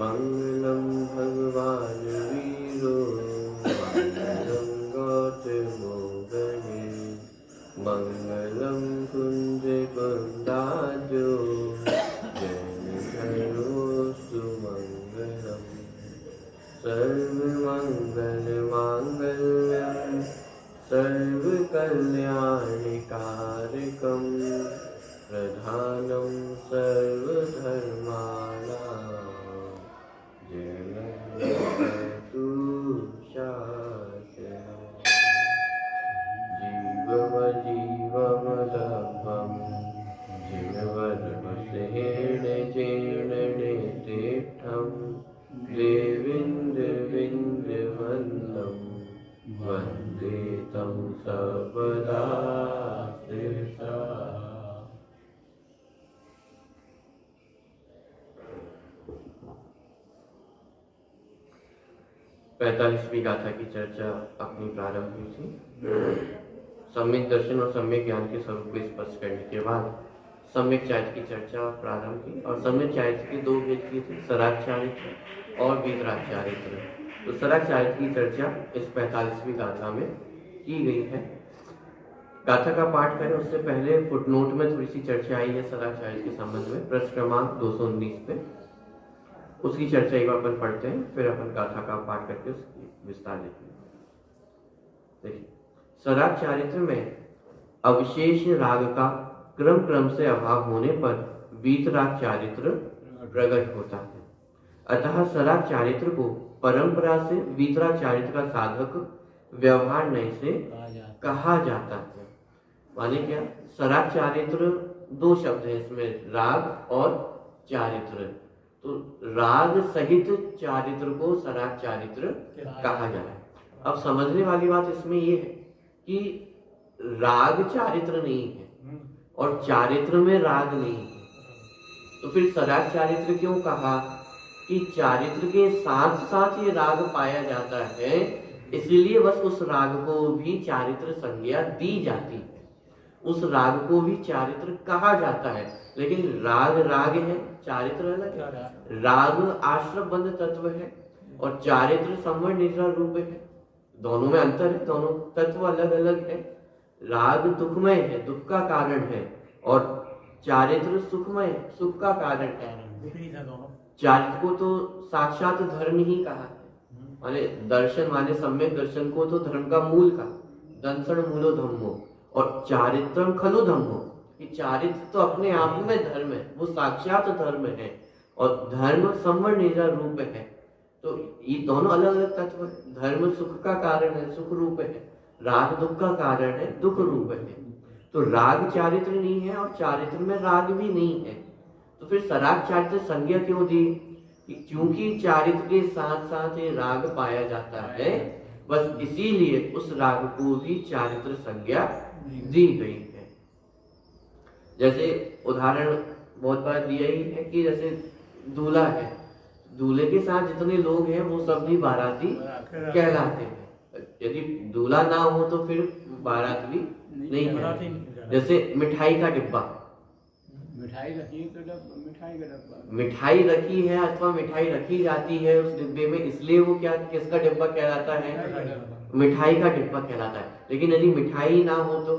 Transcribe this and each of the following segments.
मंगलम भगवान वीरो मंगलम गौतमो गणे मंगलम कुंज कुंदाजो जयस्तु मंगलम सर्वमंगल मांगल्यम सर्वकल्याणकारकम प्रधानम सर्वधर्माणां जयतु शासनम् जीवमजीवमदभं जिनवनमसेन चेणनेतिष्ठं देवीन्द्रविन्द्रवन्दं वन्दे तं सर्वदा शिरसा। पैंतालीसवीं गाथा की चर्चा अपनी प्रारंभ हुई थी। सम्यक दर्शन और सम्यक ज्ञान के स्वरूप को स्पष्ट करने के बाद सम्यक चारित्र की चर्चा प्रारंभ की और सम्यक चारित्र के दो भेद किए थे, सराग चारित्र और वीतराग चारित्र। तो सराग चारित्र की चर्चा इस 45वीं गाथा में की गई है। गाथा का पाठ करें उससे पहले फुटनोट में थोड़ी सी चर्चा आई है सराग चारित्र के संबंध में, पृष्ठ क्रमांक 219 पे। उसकी चर्चा एक बार अपन पढ़ते हैं, फिर अपन गाथा का पाठ करके उसकी विस्तार देखेंगे। देखिए, सराग चारित्र में अवशेष राग का क्रम से अभाव होने पर वीतराग चारित्र प्रकट होता है। अतः सराग चारित्र को परंपरा से वीतराग चारित्र का साधक व्यवहार नय से कहा जाता है। माने क्या, सराग चारित्र दो शब्द है इसमें, राग और चारित्र। तो राग सहित चारित्र को सराग चारित्र कहा जा रहा है। अब समझने वाली बात इसमें ये है कि राग चारित्र नहीं है और चारित्र में राग नहीं है, तो फिर सराग चारित्र क्यों कहा? कि चारित्र के साथ साथ ये राग पाया जाता है, इसलिए बस उस राग को भी चारित्र संज्ञा दी जाती है, उस राग को भी चारित्र कहा जाता है। लेकिन राग राग है, चारित्र अलग है। राग आश्रमबद्ध तत्व है और चारित्र संवर्ण निद्रा रूप है। दोनों में अंतर है, दोनों तत्व अलग अलग है। राग दुखमय है, दुख का कारण है, और चारित्र सुखमय, सुख का कारण है। चारित्र को तो साक्षात धर्म ही कहा है, माने दर्शन, माने सम्यक दर्शन को तो धर्म का मूल का, दंसण मूलो धम्मो, और चारित्रम खलु धम्मो, कि चारित्र तो अपने आप में धर्म है, वो साक्षात धर्म है, और धर्म संवर्ण निजा रूप है। तो ये दोनों अलग अलग तत्व है। धर्म सुख का कारण है, सुख रूप है, राग दुख का कारण है, दुख रूप है। तो राग चारित्र नहीं है और चारित्र में राग भी नहीं है, तो फिर सराग चारित्र संज्ञा क्यों दी? क्योंकि चारित्र के साथ साथ ये राग पाया जाता है, बस इसीलिए उस राग को भी चारित्र संज्ञा दी गई है। जैसे उदाहरण बहुत बार दिया ही है कि जैसे दूल्हा है, दूल्हे के साथ जितने लोग हैं वो सब भी बाराती कहलाते हैं। यदि दूल्हा ना हो तो फिर बारात भी नहीं कहलाते। जैसे मिठाई का डिब्बा, मिठाई रखी है अथवा मिठाई रखी जाती है उस डिब्बे में, इसलिए वो क्या, किसका डिब्बा कहलाता है? मिठाई का डिब्बा कहलाता है। लेकिन यदि मिठाई ना हो तो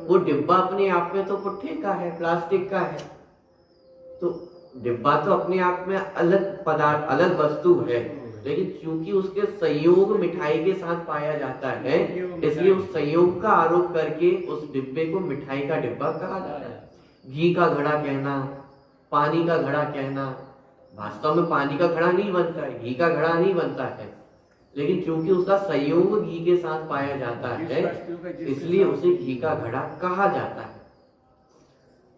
वो डिब्बा अपने आप में तो पुट्ठे का है, प्लास्टिक का है, तो डिब्बा तो अपने आप में अलग पदार्थ, अलग वस्तु है, लेकिन चूंकि उसके संयोग मिठाई के साथ पाया जाता है, इसलिए उस संयोग का आरोप करके उस डिब्बे को मिठाई का डिब्बा कहा जाता है। घी का घड़ा कहना, पानी का घड़ा कहना, वास्तव में पानी का घड़ा नहीं बनता है, घी का घड़ा नहीं बनता है, लेकिन चूंकि उसका संयोग घी के साथ पाया जाता है, इसलिए उसे घी का घड़ा कहा जाता है।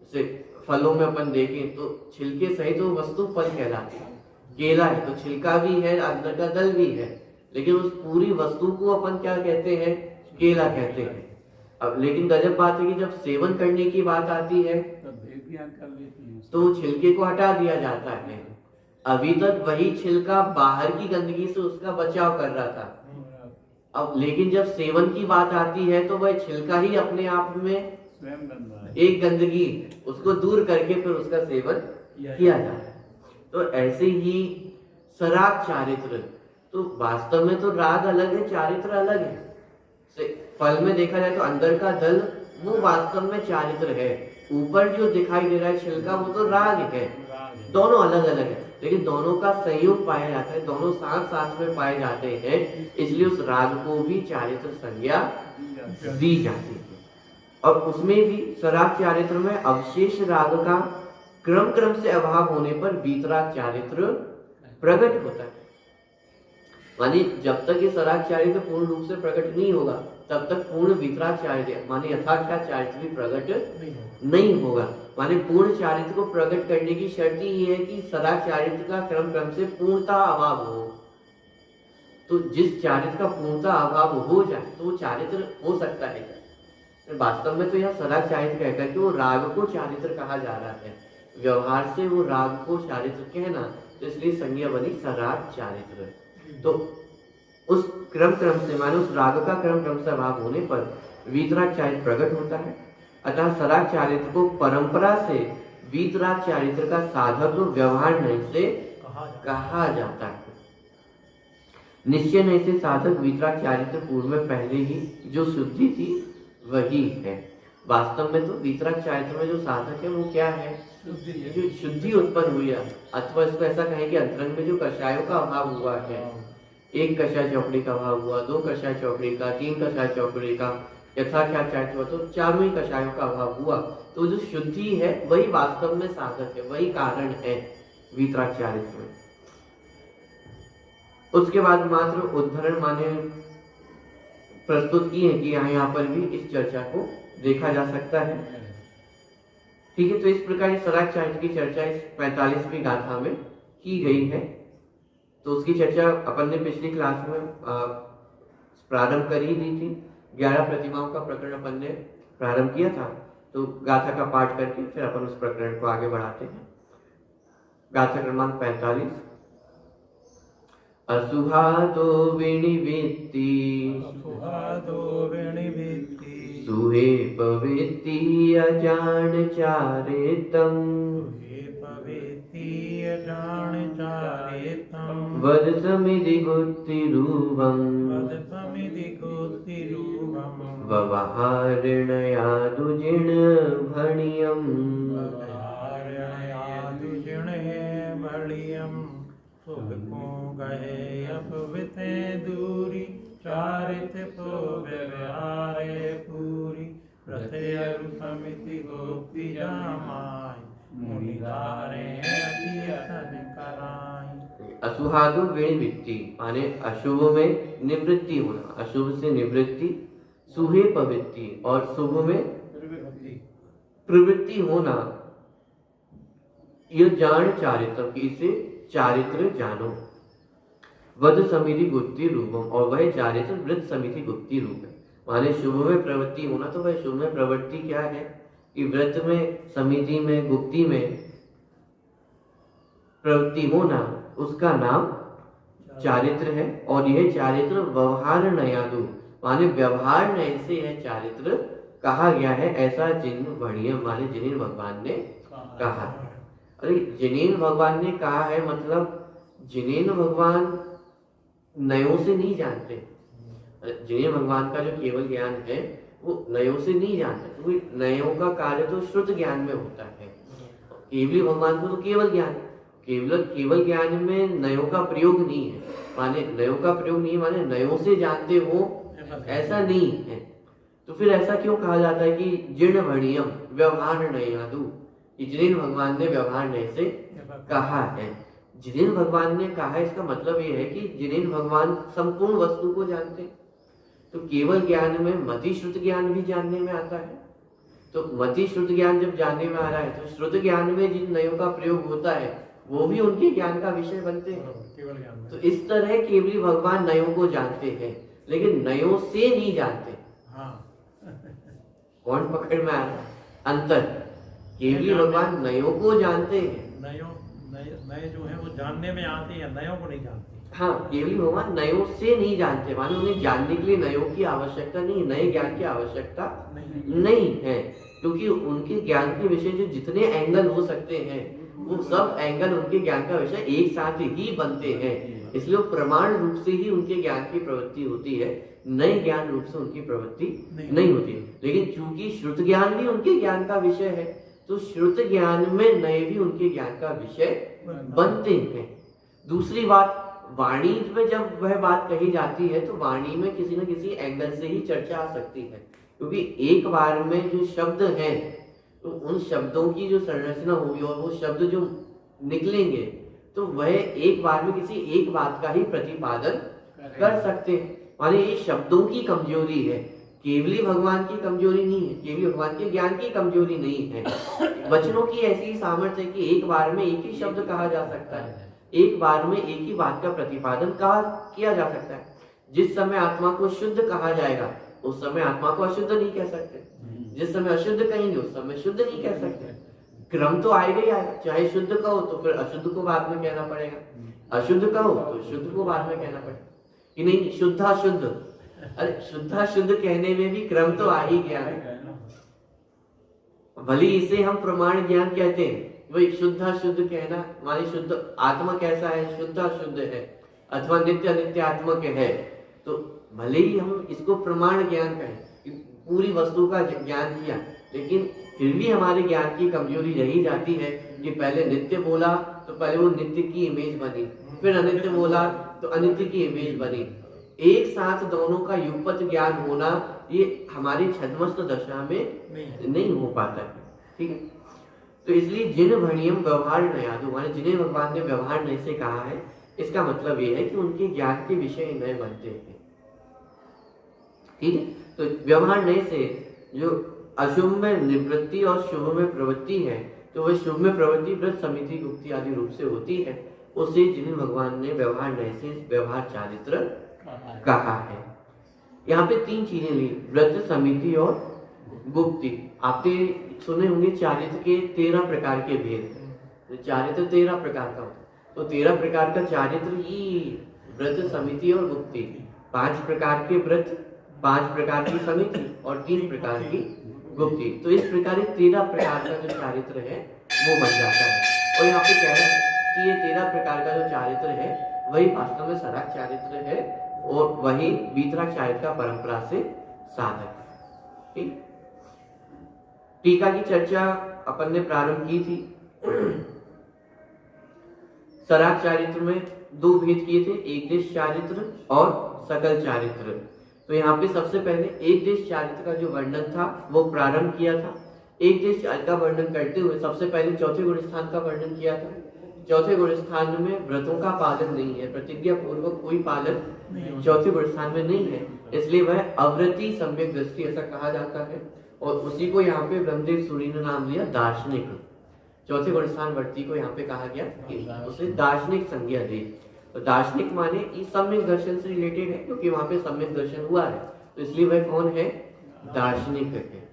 जैसे फलों में अपन देखें तो छिलके सहित वो वस्तु फल कहलाती है। केला है तो छिलका भी है, अंदर का दल भी है, लेकिन उस पूरी वस्तु को अपन क्या कहते हैं? केला कहते हैं। अब लेकिन गजब बात है कि जब सेवन करने की बात आती है तो छिलके को हटा दिया जाता है। अभी तक वही छिलका बाहर की गंदगी से उसका बचाव कर रहा था, अब लेकिन जब सेवन की बात आती है तो वह छिलका ही अपने आप में एक गंदगी, उसको दूर करके फिर उसका सेवन किया जाता है। तो ऐसे ही सराग चारित्र, तो वास्तव में तो राग अलग है, चारित्र अलग है। फल में देखा जाए तो अंदर का दल वो वास्तव में चारित्र है, ऊपर जो दिखाई दे रहा है छिलका वो तो राग है। दोनों अलग अलग है, लेकिन दोनों का संयोग पाया जाता है, दोनों साथ साथ में पाए जाते हैं, इसलिए उस राग को भी चारित्र संज्ञा दी जाती है। और उसमें भी सराग चारित्र में अवशेष राग का क्रम क्रम से अभाव होने पर वीतराग चारित्र प्रकट होता है। मानी जब तक ये सराग चारित्र पूर्ण रूप से प्रकट नहीं होगा तब तक पूर्ण वीतराग चारित्र माने यथाख्यात चारित्र भी प्रकट नहीं होगा। माने पूर्ण चारित्र को प्रकट करने की शर्त ही ये है कि सराग चारित्र का क्रम क्रम से पूर्णता अभाव हो। तो जिस चारित्र का पूर्णता अभाव हो जाए तो वो चारित्र हो सकता है क्या? वास्तव में तो यह सराग चारित्र कहकर के वो राग को चारित्र कहा जा रहा है, व्यवहार से वो राग को चारित्र कहना, तो इसलिए संज्ञा बनी सराग चारित्र। तो उस क्रम क्रम से माने उस राग का क्रम क्रम से अभाव होने पर वीतराग चारित्र प्रकट होता है। अतः सराग चारित्र को परंपरा से वीतराग चारित्र का साधक व्यवहार नहीं से कहा जाता है। निश्चय नहीं से साधक वीतराग चारित्र पूर्व में पहले ही जो शुद्धि थी वही है। वास्तव में तो वीतराग चारित्र में जो साधक है वो क्या है? जो शुद्धि उत्पन्न हुई है, अथवा इसको ऐसा कहें कि अंतरंग में जो कषायों का अभाव हुआ है, एक कषाय चौकड़ी का अभाव हुआ, दो कषाय चौकड़ी का, तीन कषाय चौकड़ी का, यथाख्यात चारित्र हुआ तो चारों ही कषायों का अभाव हुआ, तो जो शुद्धि है वही वास्तव में साधक है, वही कारण है वीतराग चारित्र में। उसके बाद मात्र उद्धरण माने प्रस्तुत किए कि यहाँ पर भी इस चर्चा को देखा जा सकता है। ठीक है, तो इस प्रकार सराग चारित्र की चर्चा इस 45वीं गाथा में की गई है। तो उसकी चर्चा अपन ने पिछली क्लास में प्रारंभ कर ही दी थी। 11 प्रतिमाओं का प्रकरण अपन ने प्रारंभ किया था, तो गाथा का पाठ करके फिर अपन उस प्रकरण को आगे बढ़ाते हैं। गाथा क्रमांक 45। असुहादो विनिवित्ति सुहे पवित्ति अजान चारितम वद समिति गुत्तिरूपम ववहारणयादु जिण भणियम गहे अपविते दूरी चारित को व्यवहारे पूरी प्रत्यरु समिति गोप्ति जामाय मुनिधारे अतियतन कराई। असुहादु विनिवृत्ति माने अशुभ में निवृत्ति होना, अशुभ से निवृत्ति, सुहे पवित्ति और शुभ में प्रवृत्ति होना, यह जान चारित्र की इसे चारित्र जानो। वध समिति गुप्ति रूपम और वह चारित्र वृत्त समिति गुप्ति रूप है। माने शुभ में प्रवृत्ति होना, तो वह शुभ में प्रवृत्ति क्या है कि व्रत में, समिति में, गुप्ति में प्रवृत्ति होना, उसका नाम चारित्र है। और यह चारित्र व्यवहार नयादु माने व्यवहार नय से यह चारित्र कहा गया है, ऐसा जिन बढ़िया माने जिनेन भगवान ने कहा है। अरे जिनेन भगवान ने कहा है मतलब जिनेन भगवान नयों से नहीं जानते। जिनेन भगवान का जो केवल ज्ञान है वो नयों से नहीं जानते, क्योंकि नयों का कार्य तो श्रुत ज्ञान में होता है। केवली भगवान को तो केवल ज्ञान, केवल ज्ञान में नयों का प्रयोग नहीं है। माने नयों का प्रयोग नहीं माने नयों से जानते हो, ऐसा नहीं है। तो फिर ऐसा क्यों कहा जाता है कि जीर्ण भणियम व्यवहार नयादु, जिनेन भगवान ने व्यवहार नय से कहा है। जिनेन भगवान ने कहा है, इसका मतलब ये है कि जिनेन भगवान संपूर्ण वस्तु को जानते हैं। तो केवल ज्ञान में मति श्रुत ज्ञान भी जानने में आता है। तो मति श्रुत ज्ञान जब जानने में आ रहा है तो श्रुत ज्ञान में जिन नयों का प्रयोग होता है वो भी उनके ज्ञान का विषय बनते हैं। केवल ज्ञान में। तो इस तरह केवली भगवान नयों को जानते हैं लेकिन नयों से नहीं जानते। हाँ कौन पकड़ में आ रहा है? अंतर। केवली भगवान नयों को जानते हैं। नए जो है वो जानने में आते हैं, नयों को नहीं जानते। हाँ, केवली भगवान नयों से नहीं जानते, माने उन्हें जानने के लिए नयों की आवश्यकता नहीं, नए ज्ञान की आवश्यकता नहीं है, क्योंकि उनके ज्ञान के विषय जो जितने एंगल हो सकते हैं वो सब एंगल उनके ज्ञान का विषय एक साथ ही बनते हैं। इसलिए वो प्रमाण रूप से ही उनके ज्ञान की प्रवृत्ति होती है, नए ज्ञान रूप से उनकी प्रवृत्ति नहीं होती। लेकिन चूंकि श्रुत ज्ञान भी उनके ज्ञान का विषय है तो श्रुत ज्ञान में नए भी उनके ज्ञान का विषय बनते हैं। दूसरी बात, वाणी में जब वह बात कही जाती है तो वाणी में किसी न किसी एंगल से ही चर्चा आ सकती है, क्योंकि एक बार में जो शब्द हैं तो उन शब्दों की जो संरचना होगी और वो शब्द जो निकलेंगे तो वह एक बार में किसी एक बात का ही प्रतिपादन कर सकते हैं। माने ये शब्दों की कमजोरी है, केवली भगवान की कमजोरी नहीं है, केवली भगवान के ज्ञान की कमजोरी नहीं है। वचनों की ऐसी सामर्थ्य है कि एक बार में एक ही शब्द कहा जा सकता है, एक बार में एक ही बात का प्रतिपादन किया जा सकता है। जिस समय आत्मा को शुद्ध कहा जाएगा उस समय आत्मा को अशुद्ध नहीं कह सकते, जिस समय अशुद्ध कहेंगे उस समय शुद्ध नहीं कह सकते। क्रम तो आएगा ही आएगा, चाहे शुद्ध कहो तो फिर अशुद्ध को बाद में कहना पड़ेगा, अशुद्ध कहो तो शुद्ध को बाद में कहना पड़ेगा कि नहीं शुद्धा शुद्ध। अरे शुद्धा शुद्ध कहने में भी क्रम तो आ ही गया है। भले इसे हम प्रमाण ज्ञान कहते हैं, वही शुद्धा शुद्ध कहना माने शुद्ध आत्मा कैसा है, शुद्धा शुद्ध है अथवा नित्य नित्य आत्मक है, तो भले ही हम इसको प्रमाण ज्ञान कहें, पूरी वस्तु का ज्ञान किया, लेकिन फिर भी हमारे ज्ञान की कमजोरी रही जाती है कि पहले नित्य बोला तो पहले वो नित्य की इमेज बनी, फिर अनित्य बोला तो अनित्य की इमेज बनी। एक साथ दोनों का युगपत ज्ञान होना ये हमारी छद्मस्त दशा में नहीं हो पाता है। ठीक है, तो इसलिए जिन भणियम व्यवहार नयादु, माने जिन्हें भगवान ने व्यवहार नय से कहा है, इसका मतलब ये है कि उनके ज्ञान के विषय नए बनते हैं। ठीक है, तो व्यवहार नय से जो अशुभ में निवृत्ति और शुभ में प्रवृत्ति है, तो वह शुभ में प्रवृत्ति व्रत समिति गुप्ति आदि रूप से होती है, उसे जिन्हें भगवान ने व्यवहार नय से व्यवहार चारित्र कहा है। यहाँ पे तीन चीजें ली, व्रत समिति और गुप्ति। आपने सुने होंगे चारित्र के 13 प्रकार के भेद, चारित्र 13 प्रकार का होता है, तो 13 प्रकार का चारित्र ही व्रत समिति और गुप्ति, 5 प्रकार के व्रत, 5 प्रकार की समिति और 3 प्रकार की गुप्ति। तो इस प्रकार 13 प्रकार का जो चारित्र है वो बन जाता है। और यहाँ पे कह रहे हैं कि ये 13 प्रकार का जो चारित्र है वही वास्तव में सराग चारित्र है और वही वीतराग चारित्र का परंपरा से साधक है। ठीक, टीका की चर्चा अपन ने प्रारंभ की थी। सराग चारित्र में 2 भेद किए थे, एक देश चारित्र और सकल चारित्र। तो यहाँ पे सबसे पहले एक देश चारित्र का जो वर्णन था वो प्रारंभ किया था। एक देश चारित्र का वर्णन करते हुए सबसे पहले चौथे गुण स्थान का वर्णन किया था। चौथे गुण स्थान में व्रतों का पालन नहीं है, प्रतिज्ञा पूर्वक कोई पालन चौथे गुण स्थान में नहीं है, इसलिए वह अव्रति सम्यक दृष्टि ऐसा कहा जाता है। और उसी को यहाँ पे ब्रह्मदेव सूरी ने नाम लिया दार्शनिक। चौथे गुण स्थान वर्ती को यहाँ पे कहा गया कि उसे दार्शनिक संज्ञा दी। तो दार्शनिक माने इस सम्यक दर्शन से रिलेटेड है, क्योंकि वहां पे सम्यक दर्शन हुआ है, तो इसलिए वह कौन है, दार्शनिक है।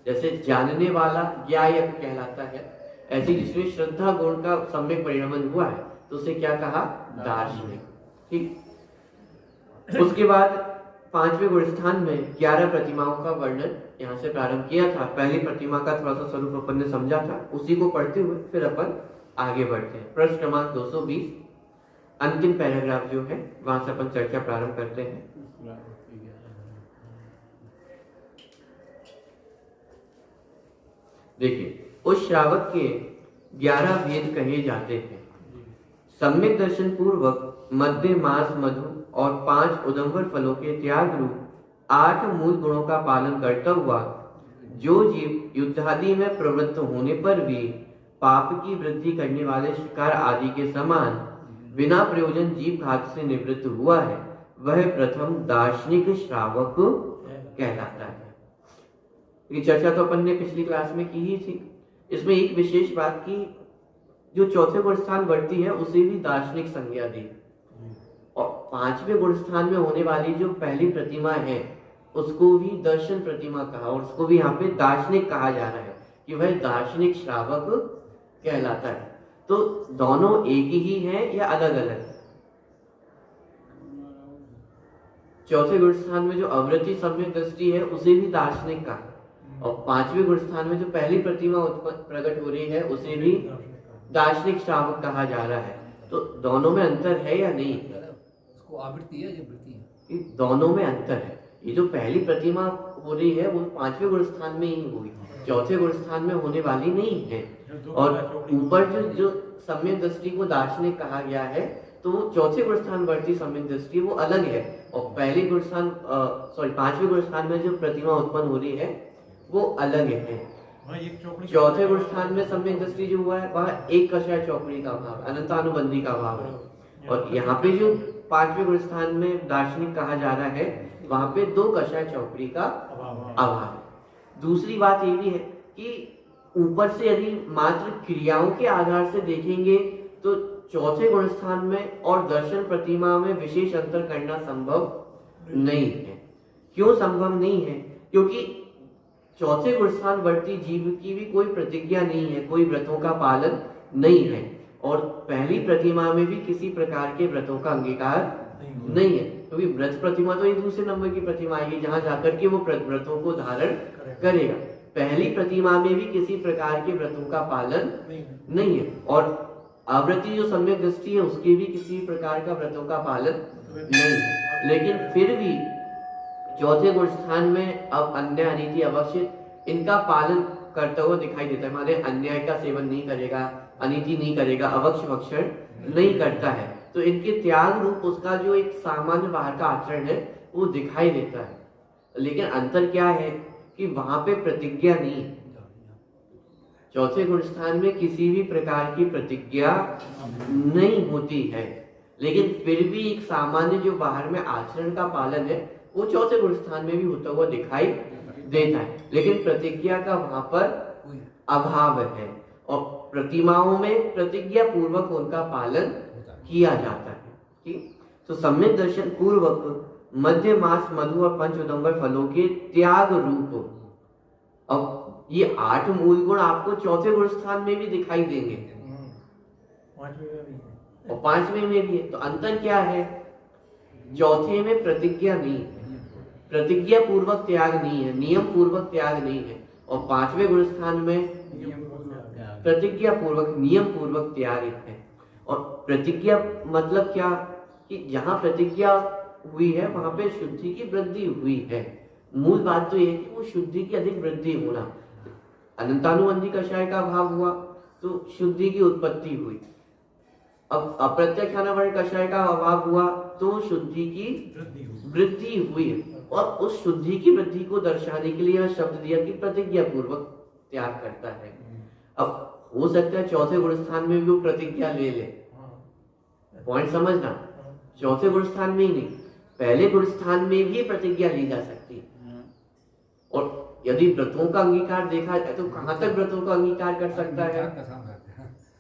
जैसे जानने वाला ज्ञायक कहलाता है, ऐसे जिसमें श्रद्धा गुण का सम्यक परिणमन हुआ है तो उसे क्या कहा, दार्शनिक। ठीक, उसके बाद 5वें गुण स्थान में 11 प्रतिमाओं का वर्णन यहाँ से प्रारंभ किया था। पहली प्रतिमा का थोड़ा सा स्वरूप अपन ने समझा था, उसी को पढ़ते हुए फिर अपन आगे बढ़ते हैं। प्रश्न क्रमांक 220 अंतिम पैराग्राफ जो है वहां से अपन चर्चा प्रारंभ करते हैं। देखिए, उस श्रावक के 11 भेद कहे जाते हैं। सम्यक दर्शन पूर्वक मध्य मास मधु और 5 उदंबर फलों के त्याग रूप 8 मूल गुणों का पालन करता हुआ जो जीव युद्धादि में प्रवृत्त होने पर भी पाप की वृद्धि करने वाले शिकार आदि के समान बिना प्रयोजन जीव घात से निवृत्त हुआ है, वह प्रथम दार्शनिक श्रावक कहलाता है। ये चर्चा तो अपन ने पिछली क्लास में की ही थी। इसमें एक विशेष बात की, जो चौथे गुण स्थान वर्ती है उसे भी दार्शनिक संज्ञा दी, और पांचवें गुण स्थान में होने वाली जो पहली प्रतिमा है उसको भी दर्शन प्रतिमा कहा, और उसको भी यहाँ पे दार्शनिक कहा जा रहा है कि वह दार्शनिक श्रावक कहलाता है। तो दोनों एक ही हैं या अलग अलग? चौथे गुण स्थान में जो अवृत्ति सम्यक दृष्टि है उसे भी दार्शनिक कहा, और पांचवें गुण स्थान में जो पहली प्रतिमा प्रकट हो रही है उसे भी दार्शनिक श्रावक कहा जा रहा है। तो दोनों में अंतर है या नहीं? उसको आवृत्ति है या वृत्ति है? दोनों में अंतर है। ये जो पहली प्रतिमा हो रही है वो पांचवें गुण स्थान में ही हुई, चौथे गुण स्थान में होने वाली नहीं है। और ऊपर जो सम्यक दृष्टि को दार्शनिक कहा गया है, तो वो चौथे गुण स्थान वर्ती सम्यक दृष्टि वो अलग है, और पहले गुण स्थान पांचवें गुण स्थान में जो प्रतिमा उत्पन्न हो रही है वो अलग है। चौथे गुण स्थान में सम्यक दृष्टि जो हुआ है वह एक कषाय चौकड़ी का भाव, अनंतानुबंधी का भाव है, और यहाँ पे जो पांचवें गुण स्थान में दार्शनिक कहा जा रहा है वहां पे दो कषाय चौकड़ी का अभाव है। दूसरी बात ये भी है कि ऊपर से यदि मात्र क्रियाओं के आधार से देखेंगे तो चौथे गुण स्थान में और दर्शन प्रतिमा में विशेष अंतर करना संभव नहीं है। क्यों संभव नहीं है? क्योंकि चौथे गुण स्थान वर्ती जीव की भी कोई प्रतिज्ञा नहीं है, कोई व्रतों का पालन नहीं है, और पहली प्रतिमा में भी किसी प्रकार के व्रतों का अंगीकार नहीं है, क्योंकि व्रत प्रतिमा तो एक दूसरे नंबर की प्रतिमा आएगी जहां जाकर के वो व्रतों को धारण करेगा। पहली प्रतिमा में भी किसी प्रकार के व्रतों का पालन नहीं है, और आवृत्ति जो सम्यक दृष्टि है उसके भी किसी प्रकार का व्रतों का पालन नहीं है। लेकिन फिर भी चौथे गुण स्थान में अब अन्याय अनिति अवक्षित इनका पालन करता हुआ दिखाई देता है। माने अन्याय का सेवन नहीं करेगा, अनिति नहीं करेगा, अवक्ष भक्षण नहीं करता है, तो इनके त्याग रूप उसका जो एक सामान्य बाहर का आचरण है वो दिखाई देता है। लेकिन अंतर क्या है कि वहां पे प्रतिज्ञा नहीं है। चौथे गुण स्थान में किसी भी प्रकार की प्रतिज्ञा नहीं होती है, लेकिन फिर भी एक सामान्य जो बाहर में आचरण का पालन है वो चौथे गुण स्थान में भी होता हुआ दिखाई देता है, लेकिन प्रतिज्ञा का वहां पर अभाव है, और प्रतिमाओं में प्रतिज्ञा पूर्वक उनका पालन किया जाता है। ठीक, तो सम्यक दर्शन पूर्वक मध्य मास मधु और पंच उदंबर फलों के त्याग रूप, अब ये 8 मूल गुण आपको चौथे गुण स्थान में भी दिखाई देंगे और पांचवें में भी है। तो अंतर क्या है? चौथे में प्रतिज्ञा नहीं है, प्रतिज्ञा पूर्वक त्याग नहीं है, नियम पूर्वक त्याग नहीं है, और पांचवें गुण स्थान में प्रतिज्ञा पूर्वक नियम पूर्वक त्याग है। और प्रतिज्ञा मतलब क्या कि जहां प्रतिज्ञा हुई है वहां पे शुद्धि की वृद्धि हुई है। मूल बात तो ये है कि वो शुद्धि की अधिक वृद्धि होना। अनंतानुबंधी कषाय का भाव हुआ तो शुद्धि की उत्पत्ति हुई, अब अप्रत्यक्ष अनावरण कषाय का अभाव हुआ तो शुद्धि की वृद्धि हुई, और उस शुद्धि की वृद्धि को दर्शाने के लिए यह शब्द दिया कि प्रतिज्ञा पूर्वक त्याग करता है। अब हो सकता है चौथे गुण स्थान में भी वो प्रतिज्ञा ले ले, पॉइंट समझना, चौथे गुण स्थान में ही नहीं, पहले गुण स्थान में भी प्रतिज्ञा ली जा सकती है। और यदि व्रतों का अंगीकार देखा जाए तो कहां तक व्रतों का अंगीकार कर सकता है?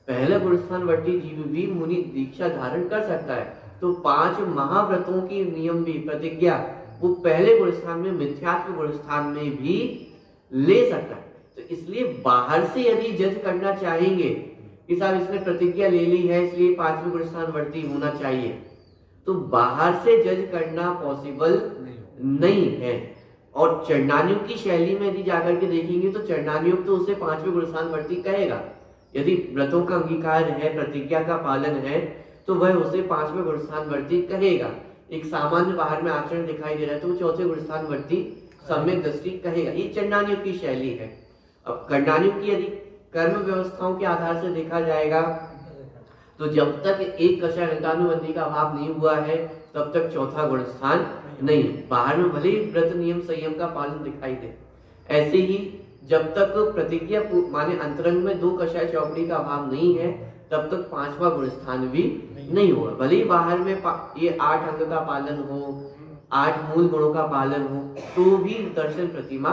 पहले गुण स्थान वर्ती जीव भी मुनि दीक्षा धारण कर सकता है, तो 5 महाव्रतों की नियम भी प्रतिज्ञा वो पहले गुण स्थान में मिथ्यात्व गुण स्थान में भी ले सकता है। तो इसलिए बाहर से यदि जज करना चाहेंगे कि साहब इसने प्रतिज्ञा ले ली है इसलिए 5वें गुण स्थान वर्ती होना चाहिए, तो बाहर से जज करना पॉसिबल नहीं है। और चरणानुयोग की शैली में यदि जाकर के देखेंगे तो चरणानुयोग तो उसे 5वें गुण स्थान वर्ती कहेगा। यदि व्रतों का अंगीकार है, प्रतिज्ञा का पालन है, तो वह उसे 5वें गुण स्थान वर्ती कहेगा। एक सामान्य बाहर में आचरण दिखाई दे रहा है तो वो चौथे गुण स्थान वर्ती सम्यक दृष्टि कहेगा। ये चरणानुयोग की शैली है। अब कर्णानुयोग की यदि कर्म व्यवस्थाओं के आधार से देखा जाएगा तो जब तक एक कषाय अनंतानुबंधी का अभाव नहीं हुआ है तब तक चौथा गुण स्थान नहीं। बाहर में भले ही व्रत नियम संयम का पालन दिखाई दे, ऐसे ही जब तक प्रतिज्ञा माने अंतरंग में 2 कषाय चौकड़ी का अभाव नहीं है तब तक 5वां गुण स्थान भी नहीं होगा। भले ही बाहर में ये 8 अंग का पालन हो, 8 मूल गुणों का पालन हो, तो भी दर्शन प्रतिमा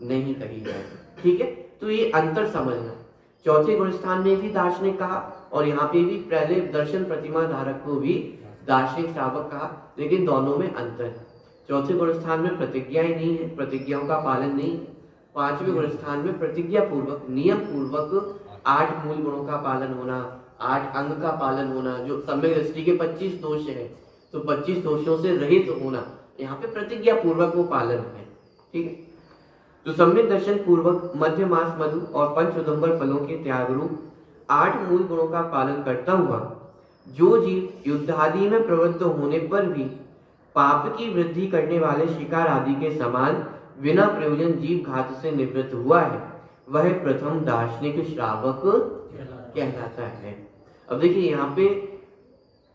नहीं कही जाएगी। ठीक है, तो ये अंतर समझना। चौथे गुण स्थान में भी दार्शनिक कहा और यहाँ पे भी पहले दर्शन प्रतिमा धारक को भी दार्शनिक श्रावक कहा, लेकिन दोनों में अंतर है। चौथे गुण स्थान में प्रतिज्ञाएं नहीं है, प्रतिज्ञाओं का पालन नहीं है। पांचवें गुण स्थान में प्रतिज्ञा पूर्वक, नियम पूर्वक 8 मूल गुणों का पालन होना, 8 अंग का पालन होना। जो सम्यक दृष्टि के 25 दोष है, तो 25 दोषों से रहित होना, यहाँ पे प्रतिज्ञा पूर्वक वो पालन है। ठीक है, तो सम्यक दर्शन पूर्वक मध्य मास मधु और पंच उदंबर फलों के त्याग रूप 8 मूल गुणों का पालन करता हुआ जो जीव युद्धादि में प्रवृत्त होने पर भी पाप की वृद्धि करने वाले शिकार आदि के समान बिना प्रयोजन जीव घात से निवृत्त हुआ है, वह प्रथम दार्शनिक श्रावक कहलाता है। अब देखिए यहाँ पे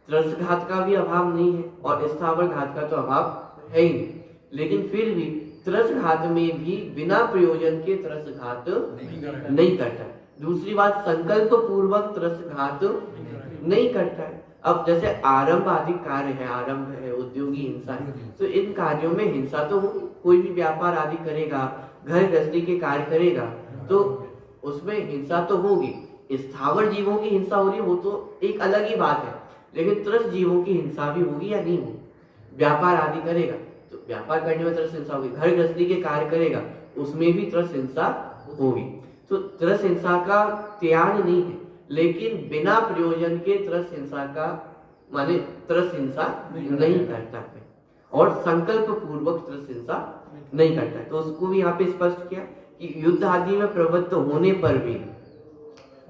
त्रस घात का भी अभाव नहीं है और स्थावर घात का तो अभाव है ही नहीं, लेकिन फिर भी त्रस घात में भी बिना प्रयोजन के त्रस घात नहीं करता है। दूसरी बात, संकल्प पूर्वक त्रस घात नहीं करता है। अब जैसे आरंभ आदि कार्य है, आरंभ है, उद्योगी हिंसा है, तो इन कार्यों में हिंसा तो होगी। कोई भी व्यापार आदि करेगा, घर गृहस्थी के कार्य करेगा, तो उसमें हिंसा तो होगी। स्थावर जीवों की हिंसा हो रही है वो तो एक अलग ही बात है, लेकिन त्रस जीवों की हिंसा भी होगी या नहीं होगी। व्यापार आदि करेगा तो व्यापार करने में त्रस हिंसा होगी, घर गृहस्थी के कार्य करेगा उसमें भी त्रस हिंसा होगी। तो त्रस हिंसा का त्याग नहीं है, लेकिन बिना प्रयोजन के त्रस हिंसा का माने त्रस हिंसा नहीं करता है और संकल्प पूर्वक त्रस हिंसा नहीं करता है। तो उसको भी यहाँ पे स्पष्ट किया कि युद्ध आदि में प्रवृत्त होने पर भी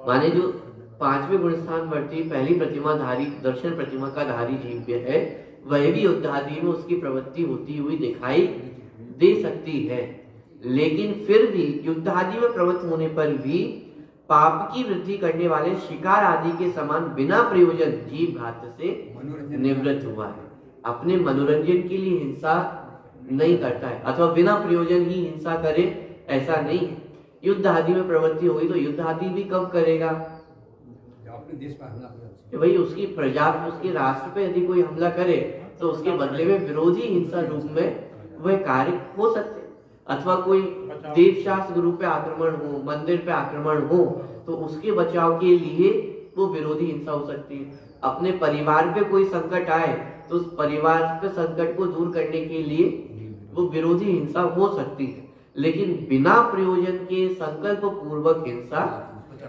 माने जो 5वें गुण स्थान वर्ती पहली प्रतिमा धारी दर्शन प्रतिमा का धारी जीव है, वह भी युद्ध आदि में उसकी प्रवृत्ति होती हुई दिखाई दे सकती है, लेकिन फिर भी युद्ध आदि में प्रवृत्त होने पर भी पाप की वृद्धि करने वाले शिकार आदि के समान बिना प्रयोजन जीव घात से निवृत्त हुआ है। अपने मनोरंजन के लिए हिंसा नहीं करता है अथवा बिना प्रयोजन ही हिंसा करे, ऐसा नहीं है। युद्ध आदि में प्रवृत्ति होगी तो युद्ध आदि भी कब करेगा? अपने देश पर हमला करेगा। भाई उसकी प्रजा पे, उसके राष्ट्र पे यदि कोई हमला करे तो उसके बदले में विरोधी हिंसा रूप में वह कार्य हो सकते हैं। अथवा कोई देवशास्त्र रूप पे आक्रमण हो, मंदिर पे आक्रमण हो, तो उसके बचाव के लिए वो विरोधी हिंसा हो सकती है। अपने परिवार पे कोई संकट आए तो उस परिवार के संकट को दूर करने के लिए वो विरोधी हिंसा हो सकती है, लेकिन बिना प्रयोजन के संकल्प पूर्वक हिंसा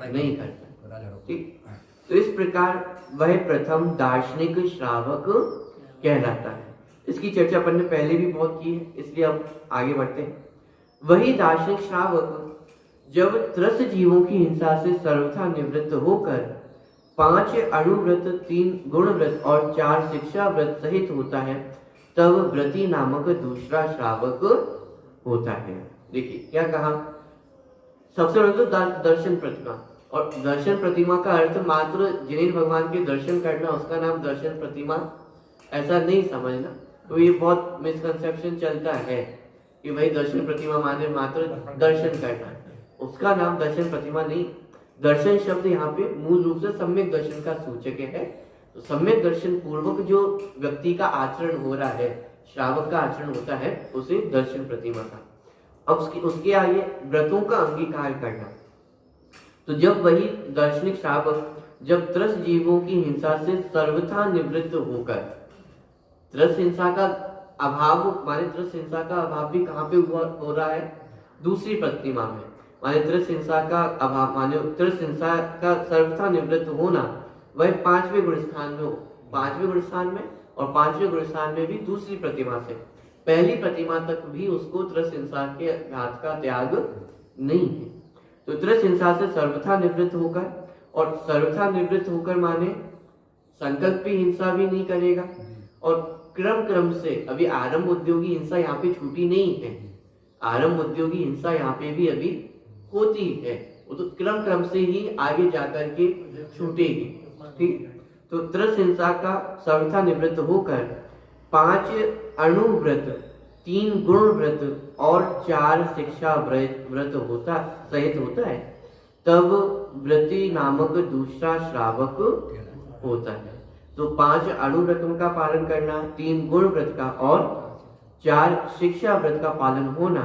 नहीं करता। ठीक, तो इस प्रकार वह प्रथम दार्शनिक श्रावक कहलाता है। इसकी चर्चा अपन ने पहले भी बहुत की है, इसलिए अब आगे बढ़ते हैं। वही दार्शनिक श्रावक जब त्रस जीवों की हिंसा से सर्वथा निवृत्त होकर 5 अणुव्रत, 3 गुण व्रत और 4 शिक्षा व्रत सहित होता है, तब व्रति नामक दूसरा श्रावक होता है। देखिए क्या कहा, सबसे पहले तो दर्शन प्रतिमा, और दर्शन प्रतिमा का अर्थ मात्र जिनेन्द्र भगवान के दर्शन करना, उसका नाम दर्शन प्रतिमा ऐसा नहीं समझना। तो ये बहुत मिसकंसेप्शन चलता है कि भाई दर्शन प्रतिमा माने मात्र दर्शन करना, उसका नाम दर्शन प्रतिमा नहीं। दर्शन शब्द यहाँ पे मूल रूप से सम्यक दर्शन का सूचक है। तो सम्यक दर्शन पूर्वक जो व्यक्ति का आचरण हो रहा है, श्रावक का आचरण होता है, उसे दर्शन प्रतिमा का। अब उसके आगे व्रतों का अंगीकार करना। तो जब वही दार्शनिक श्रावक जब त्रस जीवों की हिंसा से सर्वथा निवृत्त होकर, त्रस हिंसा का अभाव माने त्रस हिंसा का अभाव भी कहाँ पे हो रहा है? दूसरी प्रतिमा में। माने त्रस हिंसा का अभाव माने त्रस हिंसा का सर्वथा निवृत्त होना वह 5वें गुण स्थान में हो, 5वें गुण स्थान में, और 5वें गुण स्थान में भी दूसरी प्रतिमा से पहली प्रतिमा तक भी उसको त्रस हिंसा के घात का त्याग नहीं है। तो त्रस हिंसा से सर्वथा निवृत्त होकर, और सर्वथा निवृत्त होकर माने संकल्प की हिंसा भी नहीं करेगा, और क्रम से, अभी आरंभ उद्योगी हिंसा यहाँ पे छूटी नहीं है, आरंभ उद्योगी हिंसा यहाँ पे भी अभी होती है, वो तो क्रम से ही आगे जाकर के छूटेगी। ठीक, तो त्रस हिंसा का सर्वथा निवृत्त होकर 5 अणु व्रत, 3 गुण व्रत और 4 शिक्षा व्रत होता सहित होता है, तब व्रति नामक दूसरा श्रावक होता है। तो 5 अणु व्रतों का पालन करना, 3 गुण व्रत का और 4 शिक्षा व्रत का पालन होना,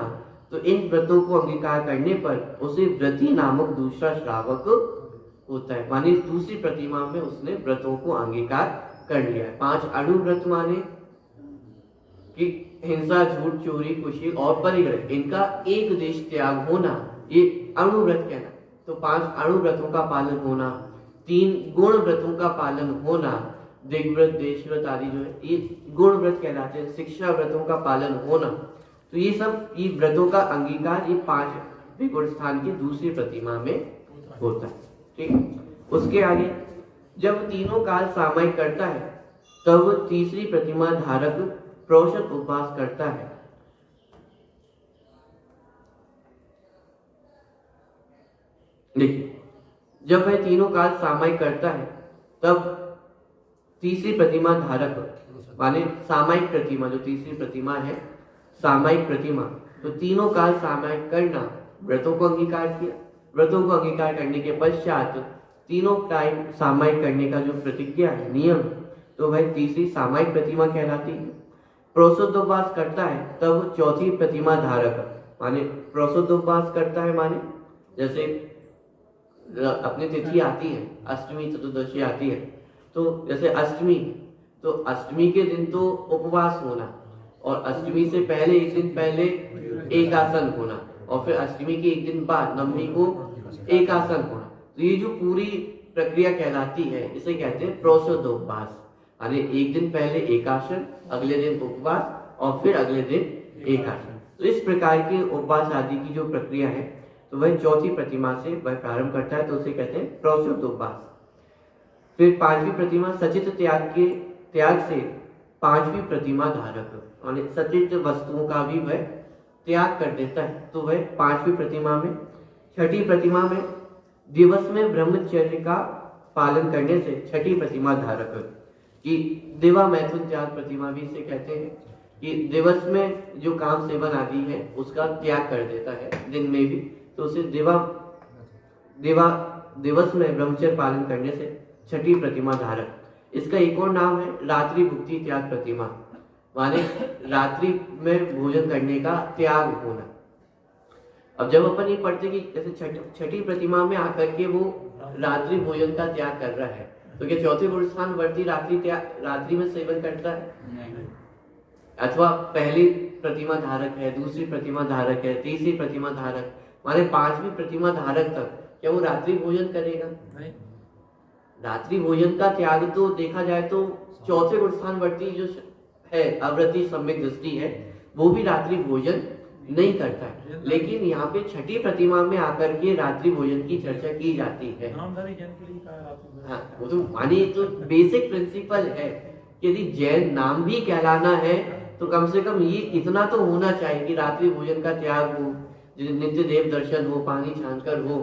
तो इन व्रतों को अंगीकार करने पर उसे व्रती नामक दूसरा श्रावक होता है, माने दूसरी प्रतिमा में उसने व्रतों को अंगीकार कर लिया है। 5 अणु व्रत माने कि हिंसा, झूठ, चोरी, कुशील और परिग्रह, इनका एक देश त्याग होना, ये अणु व्रत कहना। तो 5 अणु व्रतों का पालन होना, 3 गुण व्रतों का पालन होना, दिग्व्रत, देशव्रत आदि जो है ये गुण व्रत कहलाते हैं। शिक्षा व्रतों का पालन होना, तो ये सब ये व्रतों का अंगीकार ये 5 गुण स्थान की दूसरी प्रतिमा में होता है। ठीक, उसके आगे जब तीनों काल सामायिक करता है तब तीसरी प्रतिमा धारक प्रोषद उपवास करता है। देखिए, जब वह तीनों काल सामायिक करता है तब तीसरी प्रतिमा धारक माने सामायिक प्रतिमा, जो तीसरी प्रतिमा है सामायिक प्रतिमा, तो तीनों काल सामायिक करना, व्रतों को अंगीकार किया, व्रतों को अंगीकार करने के पश्चात तीनों टाइम सामायिक करने का जो प्रतिज्ञा है, नियम, तो वह तीसरी सामायिक प्रतिमा कहलाती है। प्रोषदोपवास करता है तब चौथी प्रतिमा धारक, माने प्रोषदोपवास करता है माने जैसे अपनी तिथि आती है, अष्टमी चतुर्दशी आती है, तो जैसे अष्टमी, तो अष्टमी के दिन तो उपवास होना, और अष्टमी से पहले एक दिन पहले एकासन होना, और फिर अष्टमी के एक दिन बाद नवमी को एकासन होना। तो ये जो पूरी प्रक्रिया कहलाती है इसे कहते हैं प्रोषदोपवास, यानी एक दिन पहले एकासन, अगले दिन उपवास और फिर अगले दिन एकासन। तो इस प्रकार के उपवास आदि की जो प्रक्रिया है तो वह चौथी प्रतिमा से वह प्रारंभ करता है, तो उसे कहते हैं प्रोषदोपवास। फिर 5वीं प्रतिमा सचित त्याग से 5वीं प्रतिमा धारक, यानी सचित वस्तुओं का भी वह त्याग कर देता है, तो वह 5वीं प्रतिमा में। 6ठी प्रतिमा में दिवस में ब्रह्मचर्य का पालन करने से 6ठी प्रतिमा धारक, कि दिवा मैथुन त्याग प्रतिमा भी इसे कहते हैं, कि दिवस में जो काम सेवन आदि है उसका त्याग कर देता है दिन में भी, तो उसे दिवस में ब्रह्मचर्य पालन करने से 6ठी प्रतिमा धारक। इसका एक और नाम है रात्रि भुक्ति त्याग प्रतिमा, माने रात्रि में भोजन करने का त्याग होना। अब जब अपन ये पढ़ते कि जैसे 6ठी प्रतिमा में आकर के वो रात्रि भोजन का त्याग कर रहा है, तो क्या चौथे गुण स्थान वर्ती रात्रि में सेवन करता है? अथवा पहली प्रतिमा धारक है, दूसरी प्रतिमा धारक है, तीसरी प्रतिमा धारक, माने 5वीं प्रतिमा धारक तक क्या वो रात्रि भोजन करेगा? नहीं। रात्रि भोजन का त्याग तो देखा जाए तो चौथे गुण स्थान वर्ती जो है अवृत्ति सम्यक दृष्टि है वो भी रात्रि भोजन नहीं करता है, लेकिन यहाँ पे 6ठी प्रतिमा में आकर के रात्रि भोजन की चर्चा की जाती है। हाँ, वो तो मानिए तो बेसिक प्रिंसिपल है, यदि जैन नाम भी कहलाना है तो कम से कम ये इतना तो होना चाहिए कि रात्रि भोजन का त्याग हो, नित्य देव दर्शन हो, पानी छानकर हो।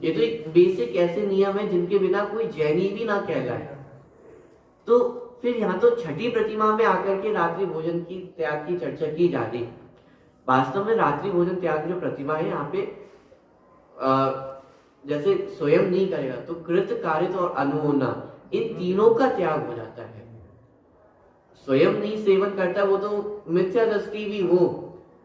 ये तो एक बेसिक ऐसे नियम है जिनके बिना कोई जैनी भी ना कहलाए। तो फिर यहाँ तो 6ठी प्रतिमा में आकर के रात्रि भोजन की त्याग की चर्चा की जा रही। वास्तव में रात्रि भोजन त्याग जो प्रतिमा है यहाँ पे जैसे स्वयं नहीं करेगा तो कृत, कारित और अनुमोदना, इन तीनों का त्याग हो जाता है। स्वयं नहीं सेवन करता वो तो मिथ्या दृष्टि भी हो,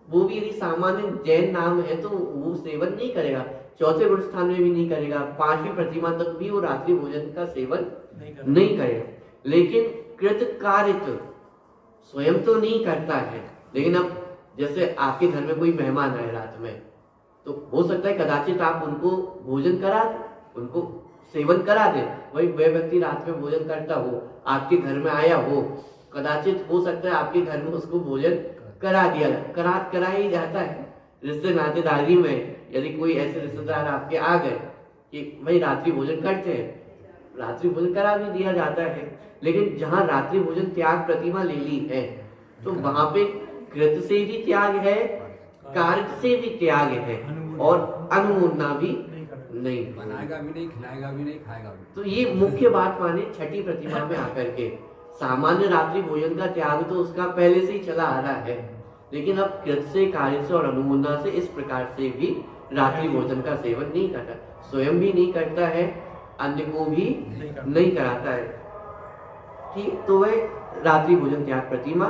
वो भी यदि सामान्य जैन नाम है तो वो सेवन नहीं करेगा, चौथे गुण स्थान में भी नहीं करेगा, 5वीं प्रतिमा तक भी वो रात्रि भोजन का सेवन नहीं करेगा। लेकिन कृत, कारित स्वयं तो नहीं करता है, लेकिन अब जैसे आपके घर में कोई मेहमान आए रात में, तो हो सकता है कदाचित आप उनको भोजन करा दें, उनको सेवन करा दें। वही वह व्यक्ति रात में भोजन करता हो, आपके घर में आया हो, कदाचित हो सकता है आपके घर में उसको भोजन करा दिया, करा ही जाता है। रिश्ते नातेदारी में यदि कोई ऐसे रिश्तेदार आपके आ गए कि भाई रात्रि भोजन करते हैं, रात्रि भोजन करा भी दिया जाता है। लेकिन जहाँ रात्रि भोजन त्याग प्रतिमा ले ली है तो वहां पे कृत से भी त्याग है, कार्य से भी त्याग है और अनुमोदना भी नहीं, बनाएगा भी नहीं, खिलाएगा भी नहीं, खाएगा भी। तो ये मुख्य बात माने 6ठी प्रतिमा में आकर के। सामान्य रात्रि भोजन का त्याग तो उसका पहले से ही चला आ रहा है, लेकिन अब कृत से, कार्य से और अनुमोदना से इस प्रकार से भी रात्रि भोजन का सेवन नहीं करता, स्वयं भी नहीं करता है, अन्य को भी नहीं कराता है। ठीक, तो वह रात्रि भोजन त्याग प्रतिमा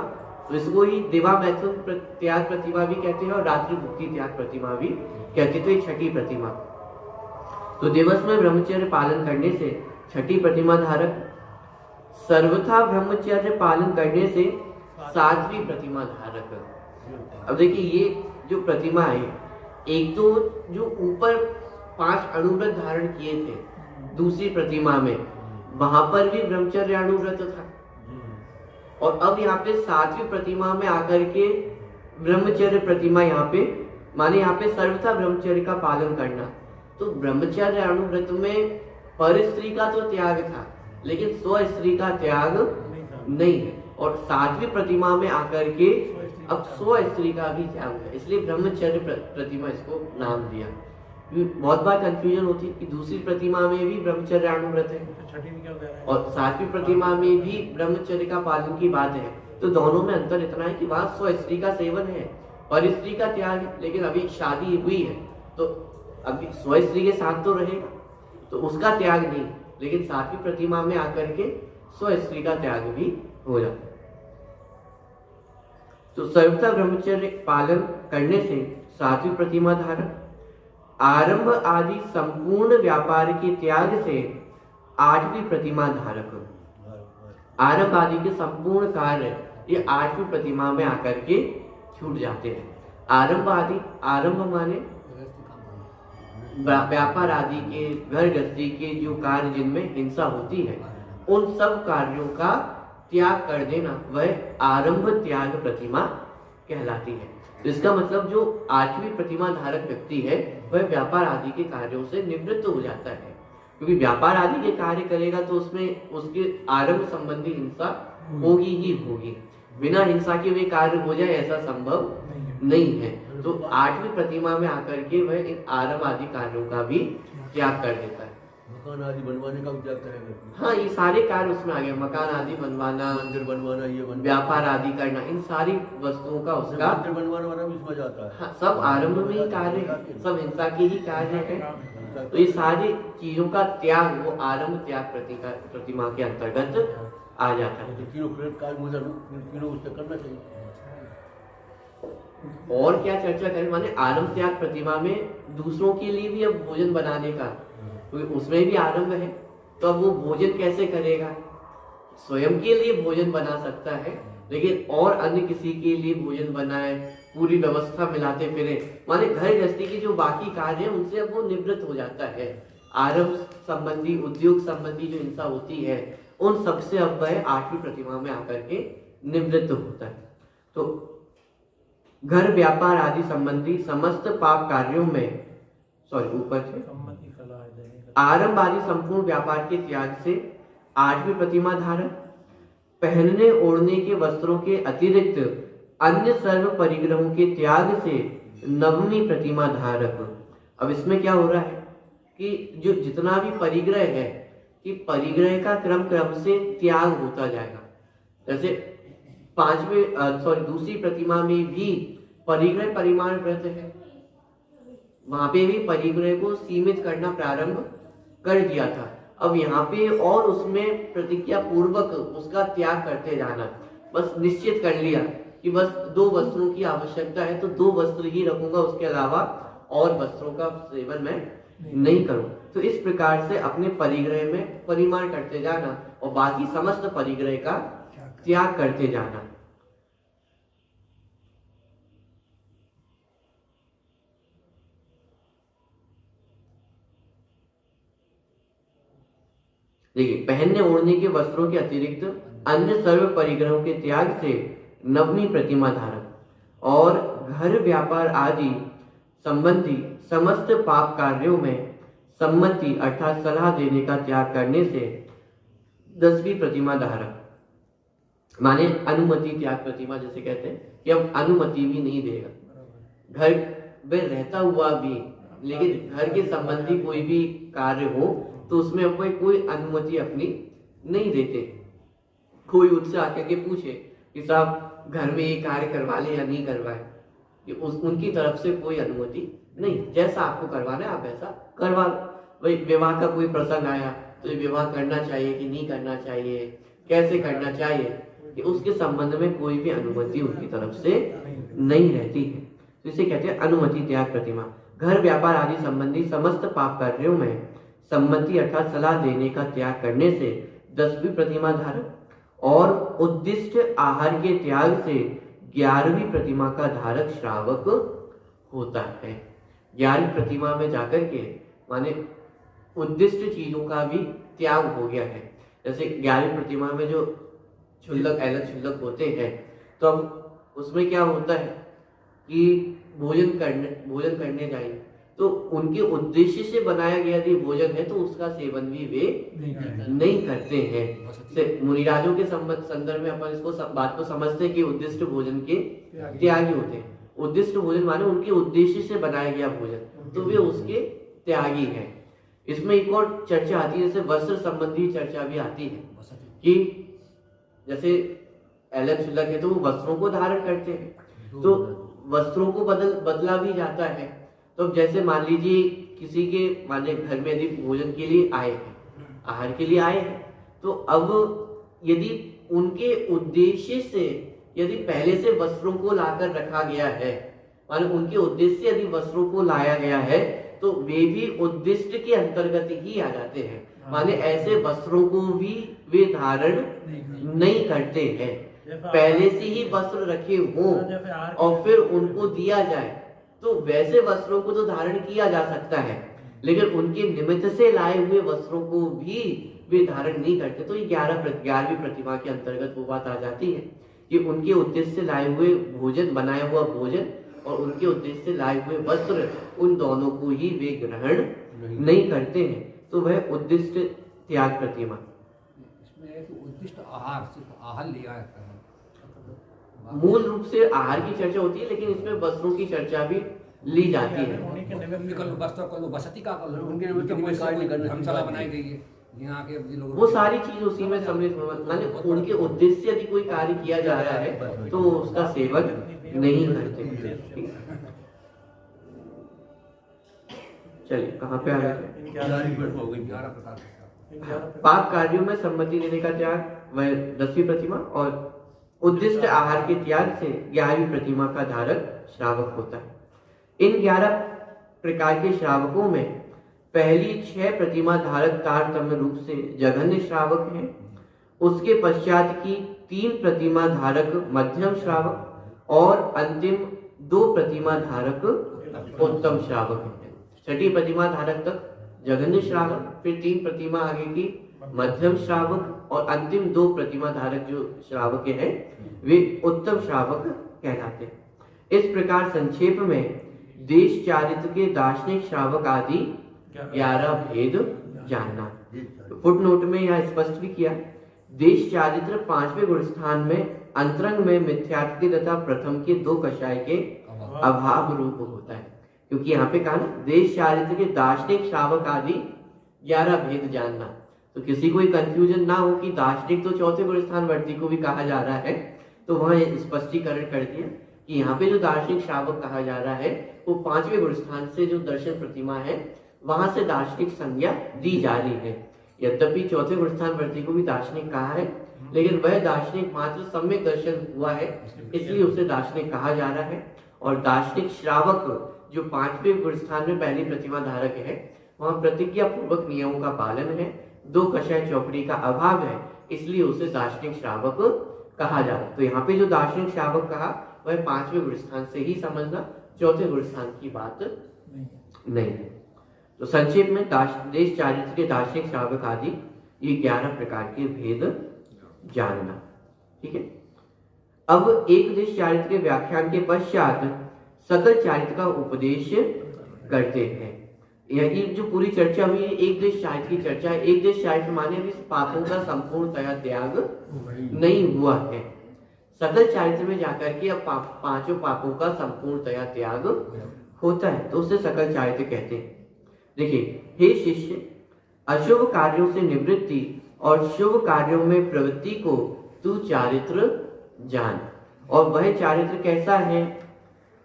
तो इसको ही दिवा मैथुन त्याग प्रतिमा भी कहते हैं और रात्रि भुक्ति त्याग प्रतिमा भी कहते हैं। तो ये छठी प्रतिमा। तो दिवस में ब्रह्मचर्य पालन करने से छठी प्रतिमा धारक, सर्वथा ब्रह्मचर्य पालन करने से सातवीं प्रतिमा धारक। अब देखिए ये जो प्रतिमा है, एक तो जो ऊपर 5 अणुव्रत धारण किए थे दूसरी प्रतिमा में, वहां पर भी ब्रह्मचर्य अणुव्रत था, और अब यहाँ पे सातवीं प्रतिमा में आकर के ब्रह्मचर्य प्रतिमा, यहाँ पे माने यहाँ पे सर्वथा ब्रह्मचर्य का पालन करना। तो ब्रह्मचर्य अणुव्रत में पर स्त्री का तो त्याग था, लेकिन स्व स्त्री का त्याग नहीं है, और सातवीं प्रतिमा में आकर के अब स्व स्त्री का भी त्याग है, इसलिए ब्रह्मचर्य प्रतिमा इसको नाम दिया। बहुत बार कंफ्यूजन होती है कि दूसरी प्रतिमा में भी ब्रह्मचर्य अणुव्रत है छठी में क्या होता है और सातवीं प्रतिमा में भी ब्रह्मचर्य का पालन की बात है। तो दोनों में अंतर इतना है कि वहां स्व स्त्री का सेवन है और स्त्री का त्याग है, लेकिन अभी शादी हुई है तो अभी स्व स्त्री के साथ तो रहेगा, तो उसका त्याग नहीं, लेकिन सातवीं प्रतिमा में आकर के स्व स्त्री का त्याग भी हो जाता है। तो सर्वथा ब्रह्मचर्य पालन करने से सातवीं प्रतिमा धारण, आरंभ आदि संपूर्ण व्यापार के त्याग से आठवीं प्रतिमा धारक। आरंभ आदि के संपूर्ण कार्य ये आठवीं प्रतिमा में आकर के छूट जाते हैं। आरंभ आदि, आरंभ माने व्यापार आदि के, घर गृहस्थी के जो कार्य जिनमें हिंसा होती है, उन सब कार्यों का त्याग कर देना, वह आरंभ त्याग प्रतिमा कहलाती है। तो इसका मतलब जो आठवीं प्रतिमा धारक व्यक्ति है वह व्यापार आदि के कार्यों से निवृत्त हो जाता है, क्योंकि व्यापार आदि के कार्य करेगा तो उसमें उसके आरंभ संबंधी हिंसा होगी ही होगी, बिना हिंसा के वे कार्य हो जाए ऐसा संभव नहीं है। तो आठवीं प्रतिमा में आकर के वह इन आरंभ आदि कार्यों का भी त्याग कर देता है। मकान आदि बनवाने का भी त्याग करेगा। हाँ, ये सारे कार्य उसमें आ गए, मकान आदि बनवाना, मंदिर बनवाना, ये बनवाना, व्यापार आदि करना, इन सारी वस्तुओं का उसका, मंदिर बनवाने वाला भी इसमें जाता है। हाँ, सब आरंभ में ही कार्य है, सब हिंसा के ही कार्य है। तो ये सारी चीजों का त्याग वो आरंभ त्याग प्रतिमा के अंतर्गत आ जाता है। तीनों प्रेत कार्य मुझे तीनों उससे करना चाहिए। और क्या चर्चा करें, माने आरंभ त्याग प्रतिमा में दूसरों के लिए भी अब भोजन बनाने का, क्योंकि उसमें भी आरंभ है, तो अब वो भोजन कैसे करेगा? स्वयं के लिए भोजन बना सकता है, लेकिन और अन्य किसी के लिए भोजन बनाए, पूरी व्यवस्था मिलाते फिरे, माने घर गृहस्थी के जो बाकी कार्य है उनसे अब वो निवृत्त हो जाता है। आरंभ संबंधी, उद्योग संबंधी जो हिंसा होती है उन सबसे अब वह आठवीं प्रतिमा में आकर के निवृत्त होता है। तो घर व्यापार आदि संबंधी समस्त पाप कार्यों में, ऊपर से आरंभ आदि संपूर्ण व्यापार के त्याग से आठवीं प्रतिमा धारण, पहनने ओढ़ने के वस्त्रों के अतिरिक्त अन्य सर्व परिग्रहों के त्याग से नवमी प्रतिमा धारक। अब इसमें क्या हो रहा है कि जो जितना भी परिग्रह है कि परिग्रह का क्रम क्रम से त्याग होता जाएगा। जैसे दूसरी प्रतिमा में भी परिग्रह परिमाण व्रत है, वहां पे भी परिग्रह को सीमित करना प्रारंभ कर दिया था। अब यहाँ पे और उसमें प्रतिज्ञा पूर्वक उसका त्याग करते जाना, बस निश्चित कर लिया कि बस 2 वस्त्रों की आवश्यकता है तो 2 वस्त्र ही रखूंगा, उसके अलावा और वस्त्रों का सेवन मैं नहीं करूं। तो इस प्रकार से अपने परिग्रह में परिमाण करते जाना और बाकी समस्त परिग्रह का त्याग करते जाना। देखिए, पहनने ओढ़ने के वस्त्रों के अतिरिक्त अन्य सर्व परिग्रहों के त्याग से नवमी प्रतिमा धारक और घर व्यापार आदि संबंधी समस्त पाप कार्यों में सम्मति अर्थात सलाह देने का त्याग करने से 10वीं प्रतिमा धारक, माने अनुमति त्याग प्रतिमा जैसे कहते हैं कि अब अनुमति भी नहीं देगा। घर में रहता हुआ भी, लेकिन घर के संबंधी कोई भी कार्य हो तो उसमें अब कोई अनुमति अपनी नहीं देते। कोई उनसे आकर के पूछे कि साहब घर में ये कार्य करवा ले या नहीं करवाए, कि उनकी तरफ से कोई अनुमति नहीं, जैसा आपको करवाना है आप ऐसा करवा लो। भाई विवाह का कोई प्रसंग आया तो ये विवाह करना चाहिए कि नहीं करना चाहिए, कैसे करना चाहिए, कि उसके संबंध में कोई भी अनुमति उनकी तरफ से नहीं रहती है। तो इसे कहते हैं अनुमति त्याग प्रतिमा। घर व्यापार आदि संबंधी समस्त पाप कार्यों में सम्मति अर्थात सलाह देने का त्याग करने से 10वीं प्रतिमा धारक और उद्दिष्ट आहार के त्याग से 11वीं प्रतिमा का धारक श्रावक होता है। 11वीं प्रतिमा में जाकर के माने उद्दिष्ट चीजों का भी त्याग हो गया है। जैसे 11वीं प्रतिमा में जो क्षुल्लक अलग क्षुल्लक होते हैं, तो अब उसमें क्या होता है कि भोजन करने जाएंगे तो उनके उद्देश्य से बनाया गया यदि भोजन है तो उसका सेवन भी वे नहीं करते हैं। मुनिराजों के संदर्भ में अपन इसको बात को समझते हैं कि उद्दिष्ट भोजन के त्यागी होते हैं। उद्दिष्ट भोजन माने उनके उद्देश्य से बनाया गया भोजन, तो वे उसके त्यागी हैं। इसमें एक और चर्चा आती है, जैसे वस्त्र संबंधी चर्चा भी आती है कि जैसे अलग छुलक है तो वो वस्त्रों को धारण करते हैं, तो वस्त्रों को बदला भी जाता है। तो जैसे मान लीजिए किसी के माने घर में यदि भोजन के लिए आए हैं, आहार के लिए आए हैं, तो अब यदि उनके उद्देश्य से यदि पहले से वस्त्रों को लाकर रखा गया है, माने उनके उद्देश्य से यदि वस्त्रों को लाया गया है, तो वे भी उद्दिष्ट के अंतर्गत ही आ जाते हैं। माने ऐसे वस्त्रों को भी वे धारण नहीं करते हैं। पहले से ही वस्त्र रखे हों और फिर उनको दिया जाए तो वैसे वस्त्रों को तो धारण किया जा सकता है, लेकिन उनके निमित्त से लाए हुए वस्त्रों को भी वे धारण नहीं करते। तो ये 11वीं प्रतिमा के अंतर्गत वो बात आ जाती है कि उनके उद्देश्य से लाए हुए भोजन, बनाया हुआ भोजन और उनके उद्देश्य से लाए हुए वस्त्र, उन दोनों को ही वे ग्रहण नहीं करते हैं। तो वह उद्दिष्ट त्याग प्रतिमा। इसमें है कि उद्दिष्ट आहार, सिर्फ आहार लिया जाता है। मूल रूप से आहार की चर्चा होती है, लेकिन इसमें वस्त्रों की चर्चा भी ली जाती है। वस्त्र को बसती का उनके निमित्त कोई कार्य नहीं करना, धर्मशाला बनाई गई है यहाँ के लोग, वो सारी चीज उसी में सम्मिलित माने उनके उद्देश्य से यदि कोई कार्य किया जा रहा है तो उसका सेवन नहीं करते। चलिए कहाँ पे आ गए? 11 प्रकार के पाप कार्यों में सम्मति देने का त्याग वह 10वीं प्रतिमा और उद्दिष्ट आहार के त्याग से 11वीं प्रतिमा का धारक श्रावक होता है। इन 11 प्रकार के श्रावकों में पहली 6 प्रतिमा धारक तारतम्य रूप से जघन्य श्रावक हैं। उसके पश्चात की 3 प्रतिमा धारक मध्यम श्रावक और अंतिम 2 प्रतिमा धारक उत्तम श्रावक हैं। 6ठी प्रतिमा धारक तक जघन्य श्रावक, फिर 3 प्रतिमा आगे की मध्यम श्रावक और अंतिम 2 प्रतिमा धारक जो श्रावक हैं वे उत्तम श्रावक कहलाते हैं। इस प्रकार संक्षेप में देश चारित्र के दार्शनिक श्रावक आदि 11 भेद जानना। फुटनोट में यहाँ स्पष्ट भी किया, देश चारित्र 5वें गुण स्थान में अंतरंग में मिथ्यात्व तथा प्रथम के 2 कषाय के अभाव रूप होता है, क्योंकि यहाँ पे कहा देश चारित्र के दार्शनिक श्रावक आदि 11 भेद जानना। तो किसी को कंफ्यूजन ना हो कि दार्शनिक तो 4थे गुण स्थान वर्ती को भी कहा जा रहा है, तो वहाँ स्पष्टीकरण कर दिया कि यहाँ पे जो दार्शनिक श्रावक कहा जा रहा है वो 5वें गुण स्थान से जो दर्शन प्रतिमा है वहां से दार्शनिक संज्ञा दी जा रही है। यद्यपि 4थे गुण स्थान वर्ती को भी दार्शनिक कहा है, लेकिन वह दार्शनिक मात्र सम्यक दर्शन हुआ है इसलिए उसे दार्शनिक कहा जा रहा है। और दार्शनिक श्रावक जो 5वें गुण स्थान में पहली प्रतिमा धारक है, वहाँ प्रतिज्ञा पूर्वक नियमों का पालन है, 2 कषाय चौकड़ी का अभाव है, इसलिए उसे दार्शनिक श्रावक कहा जा रहा है। तो यहाँ पे जो दार्शनिक श्रावक कहा वह 5वें गुण स्थान से ही समझना, 4थे गुण स्थान की बात नहीं है। तो संक्षेप में देश चारित्र के दार्शनिक श्रावक आदि ये 11 प्रकार के भेद जानना। ठीक है। अब एक देश चारित्र के व्याख्यान के पश्चात सकल चारित्र का उपदेश करते हैं। यही जो पूरी चर्चा हुई है एक देश चारित्र की चर्चा है। एक देश चारित्र माने भी पापों का संपूर्णतया त्याग नहीं हुआ है। सकल चारित्र में जाकर के अब 5 पापों का संपूर्णतया त्याग होता है, तो उसे सकल चारित्र कहते हैं। देखिए, हे शिष्य, अशुभ कार्यों से निवृत्ति और शुभ कार्यों में प्रवृत्ति को तू चारित्र जान। और वह चारित्र कैसा है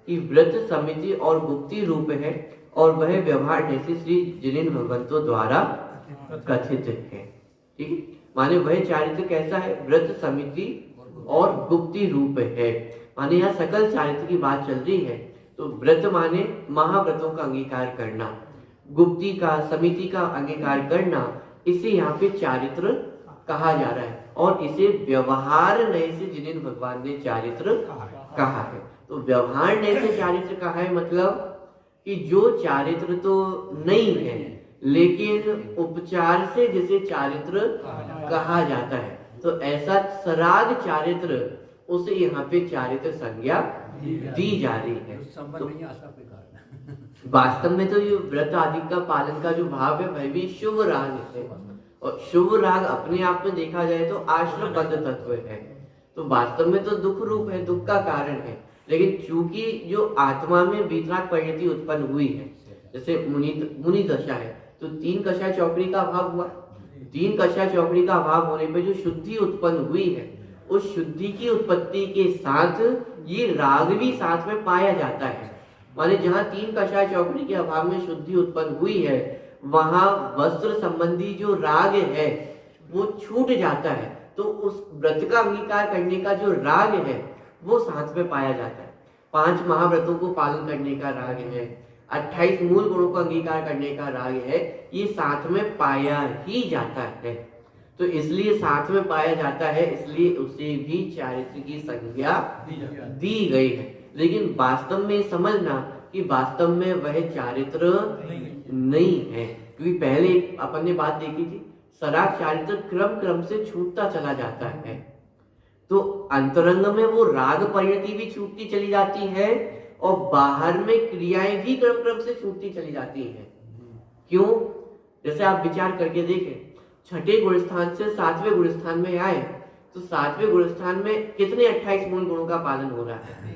कि व्रत, समिति और गुप्ति रूप है, और वह व्यवहार जैसे श्री जिनेन्द्र भगवंतों द्वारा कथित है। ठीक है, माने वह चारित्र कैसा है, व्रत, समिति और गुप्ती रूप है। माने यहाँ सकल चारित्र की बात चल रही है। तो व्रत माने महाव्रतों का अंगीकार करना, गुप्ती का, समिति का अंगीकार करना, इसे यहाँ पे चारित्र कहा जा रहा है। और इसे व्यवहार नय से जिन्हें भगवान ने चारित्र कहा है। तो व्यवहार नय से चारित्र कहा है, मतलब कि जो चारित्र तो नहीं है लेकिन उपचार से जिसे चारित्र कहा जाता है, तो ऐसा सराग चारित्र उसे यहाँ पे चारित्र संज्ञा दी जा रही है। तो वास्तव में तो ये व्रत आदि का पालन का जो भाव है वह भी शुभ राग है, और शुभ राग अपने आप में देखा जाए तो आश्रमबद्ध तत्व है। तो वास्तव में तो दुख रूप है, दुख का कारण है, लेकिन चूंकि जो आत्मा में वीतराग परिणति उत्पन्न हुई है, जैसे मुनि दशा है, तो 3 कषाय चौकड़ी का अभाव हुआ। 3 कषाय चौकड़ी का अभाव होने पर जो शुद्धि उत्पन्न हुई है, उस शुद्धि की उत्पत्ति के साथ ये राग भी साथ में पाया जाता है। माने जहाँ 3 कषाय चौकड़ी के अभाव में शुद्धि उत्पन्न हुई है, वहां वस्त्र संबंधी जो राग है वो छूट जाता है, तो उस व्रत का अंगीकार करने का जो राग है वो साथ में पाया जाता है। 5 महाव्रतों को पालन करने का राग है, 28 मूल गुणों को अंगीकार करने का राग है, ये साथ में पाया ही जाता है। तो इसलिए साथ में पाया जाता है, इसलिए उसे भी चारित्र की संज्ञा दी गई है। लेकिन वास्तव में समझना कि वास्तव में वह चारित्र नहीं है, क्योंकि पहले अपन ने बात देखी थी, सराग चारित्र क्रम क्रम से छूटता चला जाता है। तो अंतरंग में वो राग परिणति भी छूटती चली जाती है और बाहर में क्रियाएं भी क्रम क्रम से छूटती चली जाती हैं। क्यों? जैसे आप विचार करके देखें, छठे गुण स्थान से 7वें गुण स्थान में आए, तो 7वें गुण स्थान में कितने 28 मूल गुणों का पालन हो रहा है?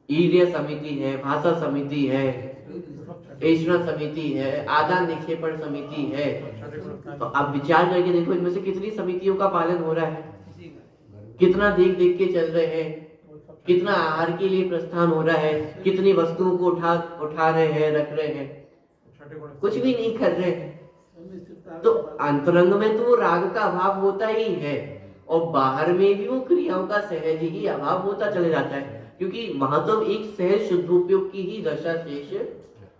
ईर्य समिति है, भाषा समिति है, ऐश्वर्य समिति है, आदान निक्षेपण समिति है। तो आप विचार करके देखो, इनमें से कितनी समितियों का पालन हो रहा है, कितना देख देख के चल रहे हैं, कितना आहार के लिए प्रस्थान हो रहा है, कितनी वस्तुओं को उठा रहे हैं, रख रहे हैं, कुछ भी नहीं कर रहे हैं। तो अंतरंग में तो राग का अभाव होता ही है और बाहर में भी वो क्रियाओं का सहज ही अभाव होता चले जाता है, क्योंकि वहां तो एक सहज शुद्धोपयोग की ही दशा शेष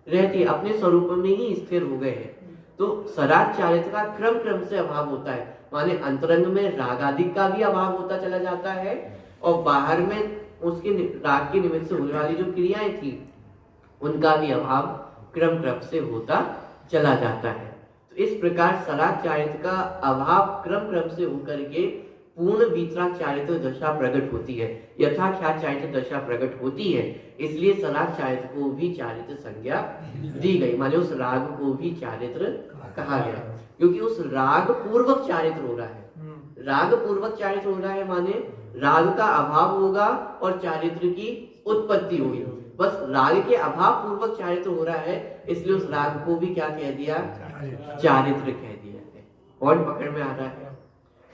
रहती है, अपने स्वरूप में ही स्थिर हो गए हैं। तो सराग चारित्र का क्रम क्रम से अभाव होता है, माने अंतरंग में रागादिक का भी अभाव होता चला जाता है और बाहर में उसके राग के निमित्त से होने वाली जो क्रियाएं थी उनका भी अभाव क्रम क्रम से होता चला जाता है। तो इस प्रकार सराग चारित्र का अभाव क्रम क्रम से होकर के पूर्ण वीतराग चारित्र दशा प्रकट होती है, यथाख्यात चारित्र दशा प्रकट होती है। इसलिए सराग चारित्र को भी चारित्र संज्ञा दी गई, माने उस राग को भी चारित्र कहा गया, क्योंकि उस राग पूर्वक चारित्र हो रहा है। राग पूर्वक चारित्र हो रहा है माने राग का अभाव होगा और चारित्र की उत्पत्ति होगी। बस राग के अभाव पूर्वक चारित्र हो रहा है, इसलिए उस राग को भी क्या कह दिया? चारित्र कह दिया है। और पकड़ में आ रहा है।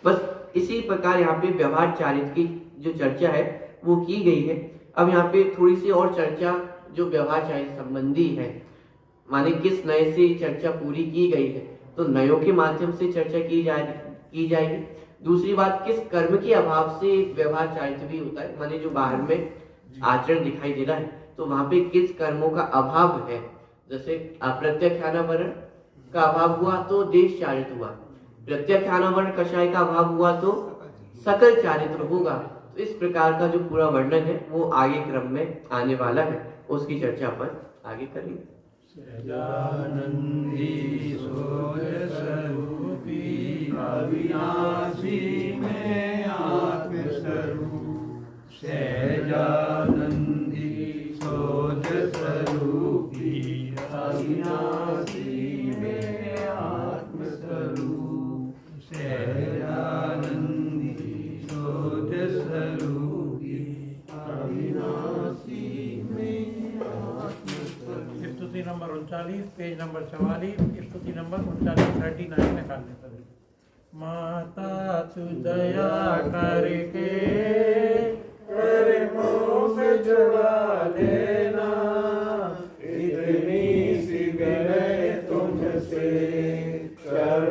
बस इसी प्रकार यहाँ पे व्यवहार चारित्र की जो चर्चा है वो की गई है। अब यहाँ पे थोड़ी सी और चर्चा जो व्यवहार चारित्र संबंधी है, माने किस नए से चर्चा पूरी की गई है, तो नयों के माध्यम से चर्चा की जाएगी। दूसरी बात, किस कर्म के अभाव से व्यवहार चारित्र भी होता है, माने जो बाहर में आचरण दिखाई दे रहा है तो वहां पे किस कर्मों का अभाव है। जैसे अप्रत्यक्षानावरण का अभाव हुआ तो देश चारित्र हुआ, प्रत्यक्षानावरण कषाय का अभाव हुआ तो सकल चारित्र होगा। तो इस प्रकार का जो पूरा वर्णन है वो आगे क्रम में आने वाला है, उसकी चर्चा अपन आगे करेंगे। अविनाशी में आत्मस्वरूप सहजानंदी सोच स्वरूपी, अविनाशी में आत्मस्वरूप सहजानंदी सोच स्वरूपी, अविनाशी में आत्मस्वरूप। स्तुति नंबर 39, पेज नंबर 44, स्तुति नंबर 39 निकाल लेते हैं। माता तू दया करके तेरे मुँह से चुरा देना, इतनी सी विनय तुमसे कर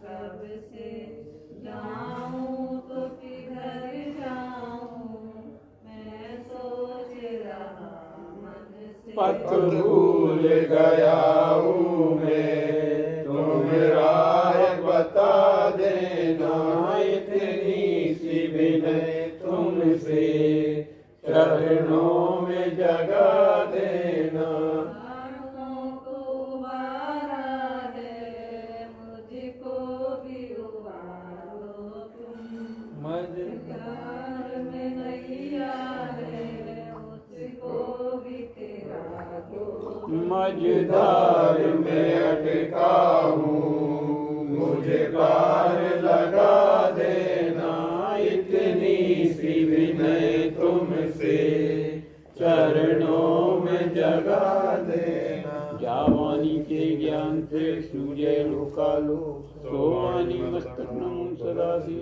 कब से जाऊं तो किधर जाऊं, मैं सोच रहा मन से। पथ भूल गया हूँ मैं, तुम राह बता देना, इतनी सी विनय तुमसे, चरणों में जगा देना। प्राणों को उबारा है, मुझको भी उबारो तुम। मझधार में नैया है, मुझको भी तेरा दो। मझधार में अटका हूँ, मुझे पार लगा देना, इतनी सी विनय तुमसे, चरणों में जगा देना। जावानी के ज्ञान से सूर्य लोकालो, सोवानी मस्तक नमो सदा सी।